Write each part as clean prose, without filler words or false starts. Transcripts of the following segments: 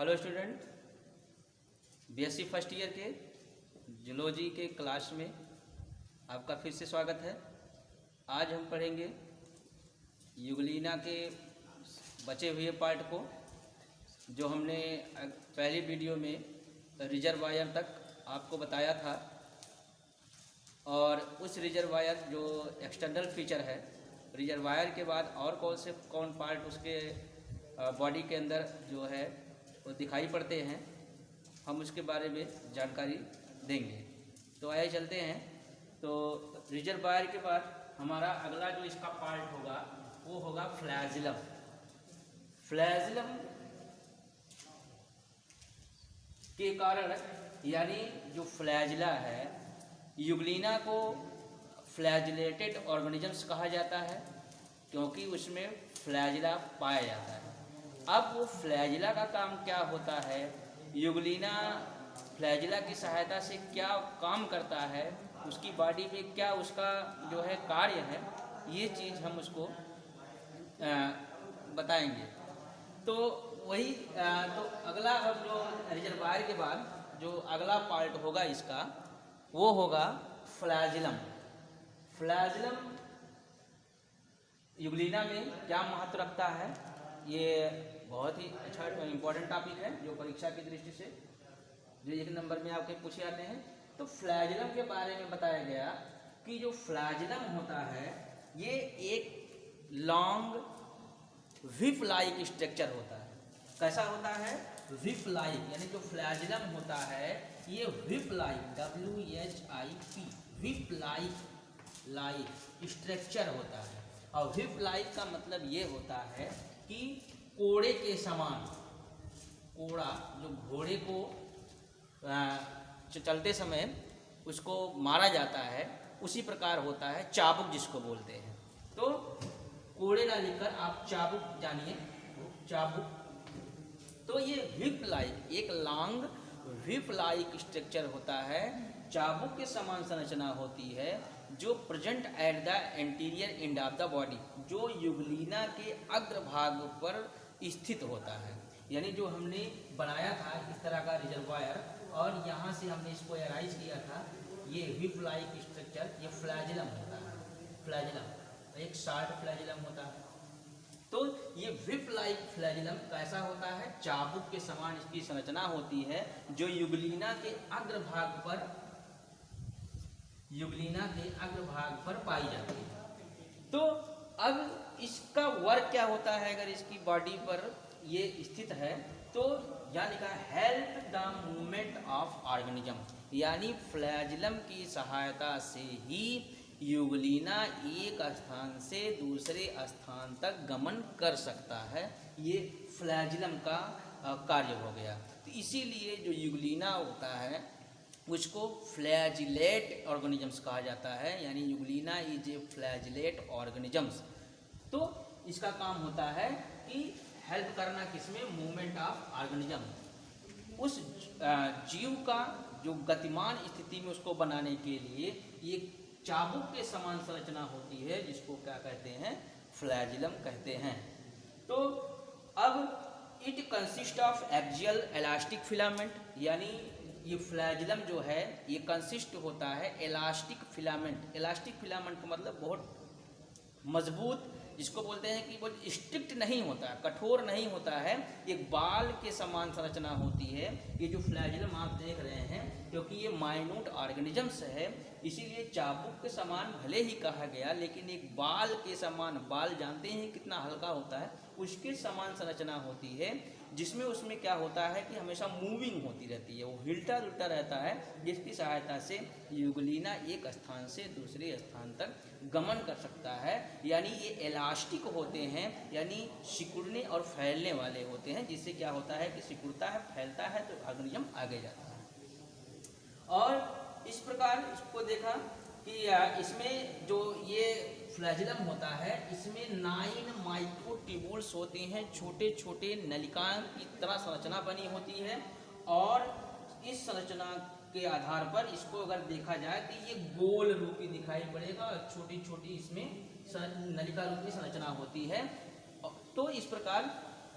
Hello student, BSc first year के zoology के class में आपका फिर से स्वागत है। आज हम पढ़ेंगे यूग्लिना के बचे हुए पार्ट को, जो हमने पहली वीडियो में रिजर्वायर तक आपको बताया था। और उस रिजर्वायर जो एक्सटर्नल फीचर है, रिजर्वायर के बाद और कौन पार्ट उसके बॉडी के अंदर जो है वो दिखाई पड़ते हैं, हम उसके बारे में जानकारी देंगे। तो आइए चलते हैं। तो रिजर्वायर के बाद हमारा अगला जो इसका पार्ट होगा वो होगा फ्लैजिलम। फ्लैजिलम के कारण, यानी जो फ्लैजिला है, यूग्लिना को फ्लैजिलेटेड ऑर्गेनिजम्स कहा जाता है क्योंकि उसमें फ्लैजिला पाया जाता है। अब वो फ्लैजिला का काम क्या होता है, यूग्लिना फ्लैजिला की सहायता से क्या काम करता है, उसकी बॉडी में क्या उसका जो है कार्य है, ये चीज़ हम उसको बताएंगे। तो वही तो अगला हम जो रिजर्वायर के बाद जो अगला पार्ट होगा इसका वो होगा फ्लैजिलम। फ्लैजिलम यूग्लिना में क्या महत्व रखता है, ये बहुत ही अच्छा इम्पोर्टेंट टॉपिक है जो परीक्षा की दृष्टि से जो एक नंबर में आपके पूछे जाते हैं। तो फ्लैजिलम के बारे में बताया गया कि जो फ्लैजिलम होता है ये एक लॉन्ग विप लाइक स्ट्रक्चर होता है। कैसा होता है? विप लाइक, यानी जो फ्लैजिलम होता है ये whip like, WHIP, whip like structure होता है। और विप लाइक का मतलब ये होता है कि कोड़े के समान, कोड़ा जो घोड़े को चलते समय उसको मारा जाता है उसी प्रकार होता है, चाबुक जिसको बोलते हैं। तो कोड़े ना लिखकर आप चाबुक जानिए, चाबुक। तो ये विप लाइक, एक लॉन्ग विप लाइक स्ट्रक्चर होता है, चाबुक के समान संरचना होती है, जो present at the anterior end of the body, जो यूग्लिना के अग्रभाग पर स्थित होता है। यानी जो हमने बनाया था इस तरह का रिजर्वायर और यहाँ से हमने इसको एराइज किया था, ये विप लाइक स्ट्रक्चर, ये फ्लैजिलम होता है। फ्लैजिलम एक शार्ट फ्लैजिलम होता है। तो ये विप लाइक फ्लैजिलम कैसा होता है? चाबुक के समान इसकी संरचना होती है, जो यूग्लिना के अग्रभाग पर पाई जाती है। तो अब इसका वर्क क्या होता है? अगर इसकी बॉडी पर ये स्थित है तो यहाँ लिखा है help the movement of organism, यानी फ्लैजिलम की सहायता से ही यूग्लिना एक स्थान से दूसरे स्थान तक गमन कर सकता है। ये फ्लैजिलम का कार्य हो गया। तो इसीलिए जो यूग्लिना होता है उसको फ्लैजिलेट ऑर्गेनिजम्स कहा जाता है, यानी Euglena is a flagellate organisms. तो इसका काम होता है कि हेल्प करना किसमें? Movement of organism. उस जीव का जो गतिमान स्थिति में उसको बनाने के लिए ये चाबुक के समान संरचना होती है, जिसको क्या कहते हैं? फ्लैजिलम कहते हैं। तो अब it consist of axial elastic filament, यानी ये फ्लैजिलम जो है ये कंसिस्ट होता है इलास्टिक फिलामेंट। इलास्टिक फिलामेंट का मतलब बहुत मजबूत, जिसको बोलते हैं कि बहुत स्ट्रिक्ट नहीं होता, कठोर नहीं होता है, एक बाल के समान संरचना होती है। ये जो फ्लैजिलम आप देख रहे हैं, क्योंकि ये माइन्यूट ऑर्गेनिजम्स है इसीलिए चाबुक के समान भले ही कहा गया, लेकिन एक बाल के समान, बाल जानते हैं कितना हल्का होता है, उसके समान संरचना होती है, जिसमें उसमें क्या होता है कि हमेशा मूविंग होती रहती है, वो हिलता डुलता रहता है, जिसकी सहायता से यूग्लिना एक स्थान से दूसरे स्थान तक गमन कर सकता है। यानी ये इलास्टिक होते हैं, यानी सिकुड़ने और फैलने वाले होते हैं, जिससे क्या होता है कि सिकुड़ता है, फैलता है तो ऑर्गेनिज्म आगे जाता है। और इस प्रकार इसको देखा कि इसमें जो ये फ्लैजिलम होता है इसमें 9 माइक्रोट्यूबुल्स होते हैं, छोटे छोटे नलिकाओं की तरह संरचना बनी होती है। और इस संरचना के आधार पर इसको अगर देखा जाए तो ये गोल रूपी दिखाई पड़ेगा और छोटी छोटी इसमें नलिका रूपी संरचना होती है। तो इस प्रकार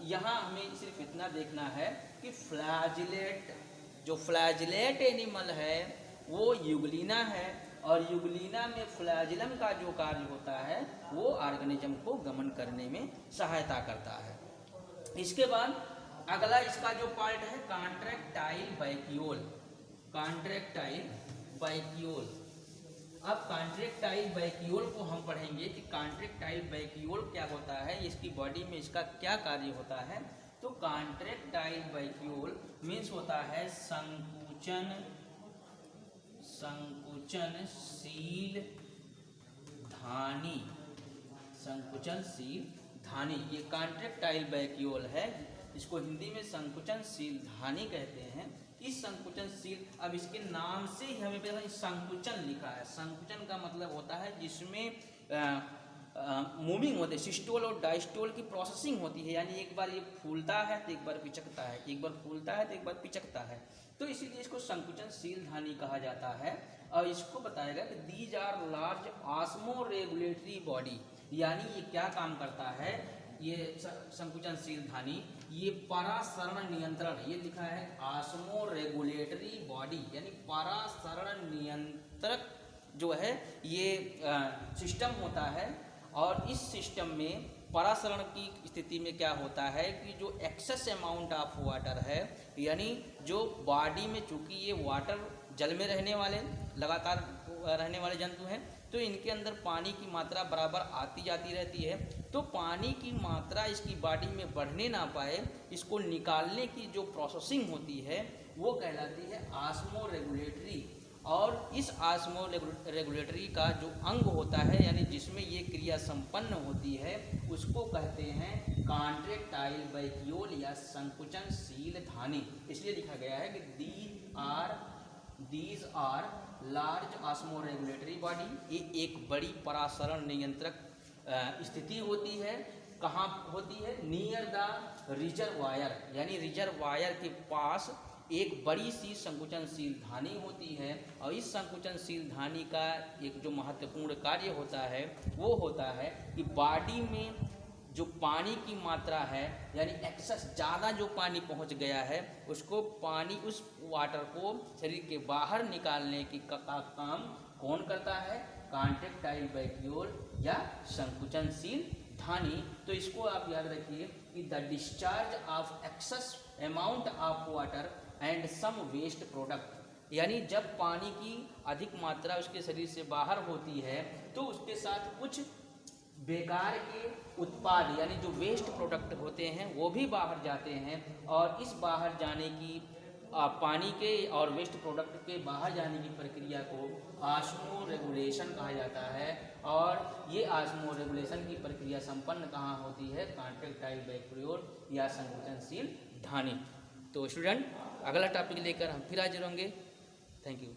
यहाँ हमें सिर्फ इतना देखना है कि फ्लैजिलेट, जो फ्लैजिलेट एनिमल है वो यूग्लिना है, और यूग्लिना में फ्लैजिलम का जो कार्य होता है वो ऑर्गेनिज्म को गमन करने में सहायता करता है। इसके बाद अगला इसका जो पार्ट है कॉन्ट्रैक्टाइल वैक्यूल। कॉन्ट्रैक्टाइल वैक्यूल, अब कॉन्ट्रैक्टाइल वैक्यूल को हम पढ़ेंगे कि कॉन्ट्रैक्टाइल वैक्यूल क्या होता है, इसकी बॉडी में इसका क्या कार्य होता है। तो कॉन्ट्रैक्टाइल वैक्यूल मीन्स होता है संकुचन, संकुचनशील धानी, संकुचनशील धानी, ये कॉन्ट्रैक्टाइल वैक्यूल है, इसको हिंदी में संकुचनशील धानी कहते हैं। इस संकुचनशील, अब इसके नाम से ही हमें पता है संकुचन लिखा है। संकुचन का मतलब होता है जिसमें मूविंग होते, सिस्टोल और डायस्टोल की प्रोसेसिंग होती है, यानी एक बार ये फूलता है तो एक बार पिचकता है, एक बार फूलता है तो एक बार पिचकता है, तो इसीलिए इसको संकुचनशील धानी कहा जाता है। और इसको बताएगा कि these are large osmoregulatory body, यानी ये क्या काम करता है, ये संकुचनशील धानी ये परासरण नियंत्रण, ये लिखा है ऑस्मो रेगुलेटरी बॉडी, यानी परासरण नियंत्रक जो है ये सिस्टम होता है। और इस सिस्टम में परासरण की स्थिति में क्या होता है कि जो एक्सेस अमाउंट ऑफ वाटर है, यानी जो बॉडी में, चूंकि ये वाटर जल में रहने वाले, लगातार रहने वाले जंतु हैं, तो इनके अंदर पानी की मात्रा बराबर आती जाती रहती है, तो पानी की मात्रा इसकी बॉडी में बढ़ने ना पाए, इसको निकालने की जो प्रोसेसिंग होती है वो कहलाती है ऑस्मो रेगुलेटरी। और इस ऑस्मो रेगुलेटरी का जो अंग होता है, यानी जिसमें ये क्रिया संपन्न होती है, उसको कहते हैं कॉन्ट्रैक्टाइल वैक्यूल या संकुचनशील धानी। इसलिए लिखा गया है कि these are large osmoregulatory body, ये एक बड़ी परासरण नियंत्रक स्थिति होती है। कहाँ होती है? नियर द रिजर्वायर, यानी रिजर्वायर के पास एक बड़ी सी संकुचनशील धानी होती है। और इस संकुचनशील धानी का एक जो महत्वपूर्ण कार्य होता है वो होता है कि बॉडी में जो पानी की मात्रा है, यानी एक्सेस ज़्यादा जो पानी पहुंच गया है, उसको पानी, उस वाटर को शरीर के बाहर निकालने की काम कौन करता है? कॉन्ट्रैक्टाइल वैक्यूल या संकुचनशील धानी। तो इसको आप याद रखिए कि the discharge of excess amount of water and some waste product, यानी जब पानी की अधिक मात्रा उसके शरीर से बाहर होती है तो उसके साथ कुछ बेकार के उत्पाद, यानी जो वेस्ट प्रोडक्ट होते हैं वो भी बाहर जाते हैं। और इस बाहर जाने की पानी के और वेस्ट प्रोडक्ट के बाहर जाने की प्रक्रिया को ऑस्मो रेगुलेशन कहा जाता है। और ये ऑस्मो रेगुलेशन की प्रक्रिया संपन्न कहाँ होती है? कॉन्ट्रैक्टाइल वैक्यूल या संकुचनशील धानी। तो स्टूडेंट, अगला टॉपिक लेकर हम फिर हाजिर होंगे। Thank you.